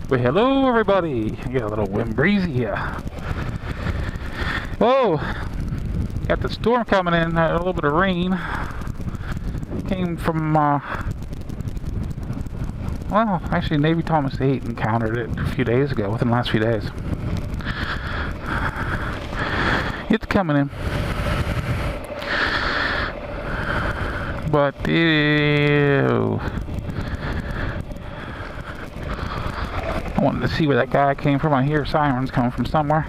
Well, hello everybody. Got a little wind breezy here. Whoa, got the storm coming in. A little bit of rain came from. Well, actually, Navy Thomas 8 encountered it a few days ago. Within the last few days, it's coming in. But ew. I wanted to see where that guy came from. I hear sirens coming from somewhere.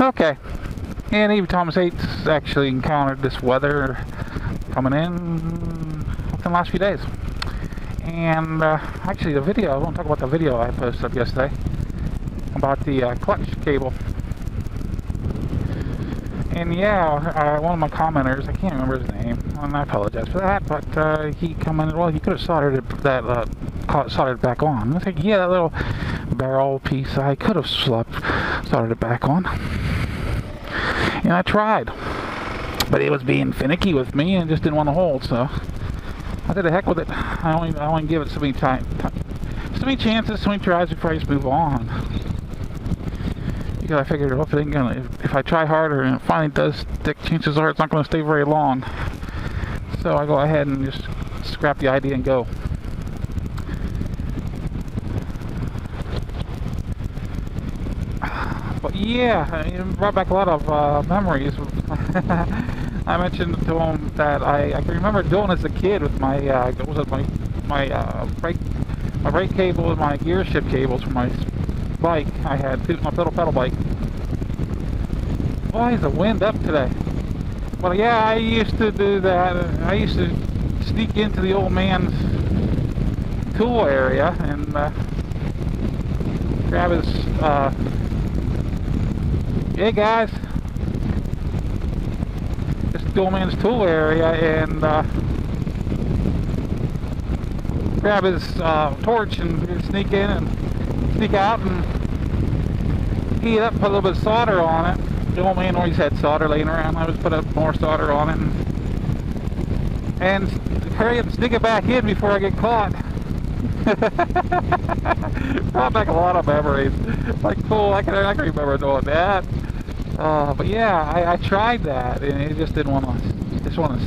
Okay. And Navy Thomas 8's actually encountered this weather coming in within the last few days. And actually the video, I want to talk about the video I posted up yesterday about the clutch cable. And yeah, one of my commenters, I can't remember his name, and I apologize for that, but he commented, well, he could have soldered it back on. I was like, yeah, that little barrel piece, I could have soldered it back on. And I tried, but it was being finicky with me and just didn't want to hold, so I did the heck with it. I only give it so many chances, so many tries before I just move on. Because I figured if I try harder and it finally does stick, chances are it's not going to stay very long. So I go ahead and just scrap the idea and go. But yeah, it brought back a lot of memories. I mentioned to him that I can remember doing as a kid with my brake cable and my gear shift cables for my bike. I had my pedal bike. Why is the wind up today? Well, yeah, I used to do that. I used to sneak into the old man's tool area and grab his hey guys, this is the old man's tool area, and grab his torch and sneak in and sneak out and heat it up, put a little bit of solder on it. The old man always had solder laying around. I would put up more solder on it and hurry up and stick it back in before I get caught. Brought back a lot of memories. Like, cool, I can remember doing that. But yeah, I tried that and it just didn't want to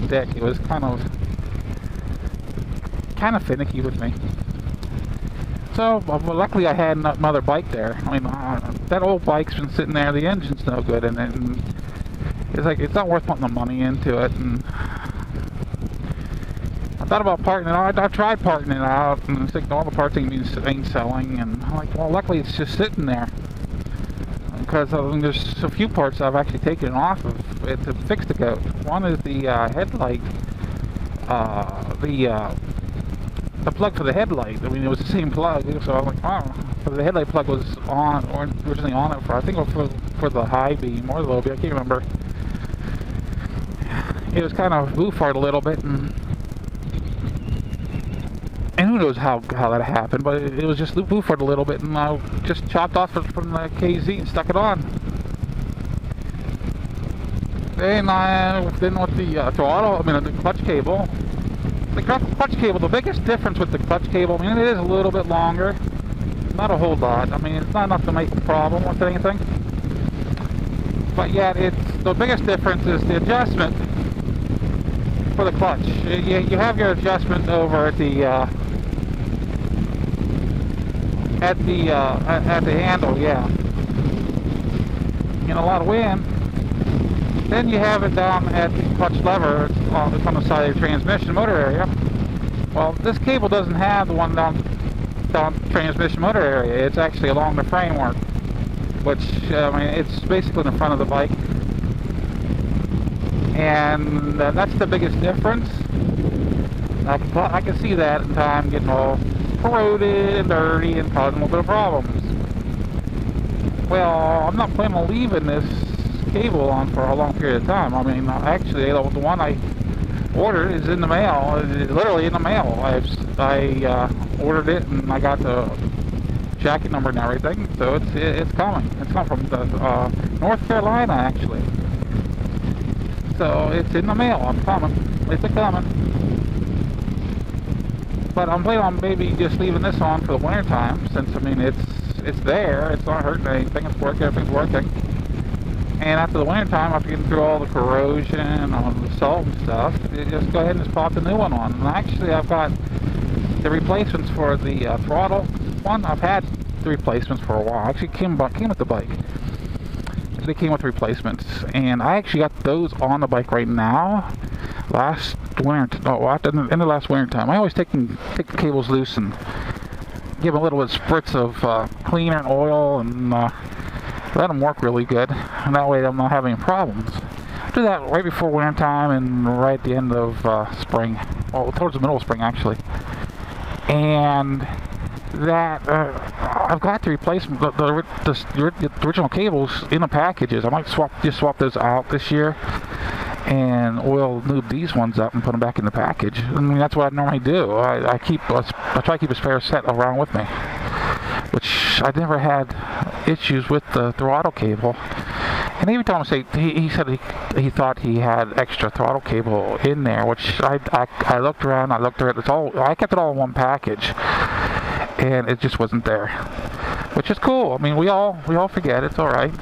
stick. It was kind of finicky with me. So, luckily I had another bike there. I mean, that old bike's been sitting there, the engine's no good, and it's like, it's not worth putting the money into it, and I thought about parting it out. I tried parting it out, and it's like all the parts ain't selling, and I'm like, well, luckily it's just sitting there, because there's a few parts I've actually taken off of it to fix the goat. One is the headlight, the plug for the headlight. I mean, it was the same plug, so I'm like, oh, but the headlight plug was on, or originally on it for, I think it was for the high beam or the low beam, I can't remember. It was kind of boofarted a little bit, and who knows how that happened, but it was just boofarted a little bit, and I just chopped off from the KZ and stuck it on. And then with the throttle, the clutch cable. The clutch cable, the biggest difference with the clutch cable, I mean, it is a little bit longer, not a whole lot. I mean, it's not enough to make a problem with anything. But yet, the biggest difference is the adjustment for the clutch. You have your adjustment over at the handle, yeah. In a lot of wind. Then you have it down at the clutch lever. It's on the side of the transmission motor area. Well, this cable doesn't have the one down the transmission motor area. It's actually along the framework, which it's basically in the front of the bike. And that's the biggest difference. I can see that in time getting all corroded and dirty and causing a little bit of problems. Well, I'm not planning on leaving this cable on for a long period of time. I mean, actually, the one I ordered is in the mail. It's literally in the mail. I ordered it and I got the jacket number and everything, so it's coming. It's coming from North Carolina, actually. So it's in the mail. I'm coming. It's a coming. but I'm planning on maybe just leaving this on for the winter time, since I mean it's there, it's not hurting anything, it's working, everything's working. And after the winter time, after getting through all the corrosion, all the salt and stuff, you just go ahead and just pop the new one on. And actually, I've got the replacements for the throttle one. I've had the replacements for a while. Actually, came with the bike. They came with replacements, and I actually got those on the bike right now. Last winter, in the last winter time, I always take the cables loose and give them a little bit of spritz of cleaner and oil, and let them work really good, and that way I'm not having any problems. I do that right before winter time and right at the end of spring, well, towards the middle of spring actually. And that I've got the replacement, the original cables in the packages. I might just swap those out this year and oil lube these ones up and put them back in the package. I mean, that's what I normally do. I try to keep a spare set around with me, which I never had issues with the throttle cable. And every time I say, he said he thought he had extra throttle cable in there, which I looked around, I kept it all in one package, and it just wasn't there, which is cool. I mean, we all forget, it's all right.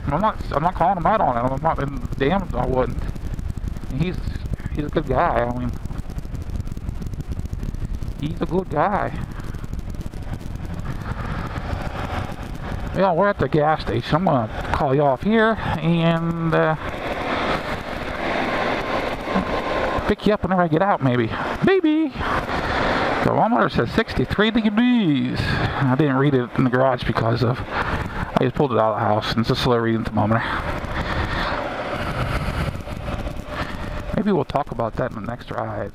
I'm not calling him out on it. I'm not, damn, I wouldn't. He's a good guy. I mean, he's a good guy. Yeah, we're at the gas station. I'm gonna call you off here and pick you up whenever I get out, maybe. Maybe. The thermometer says 63 degrees. I didn't read it in the garage because I just pulled it out of the house, and it's a slow reading thermometer. Maybe we'll talk about that in the next ride.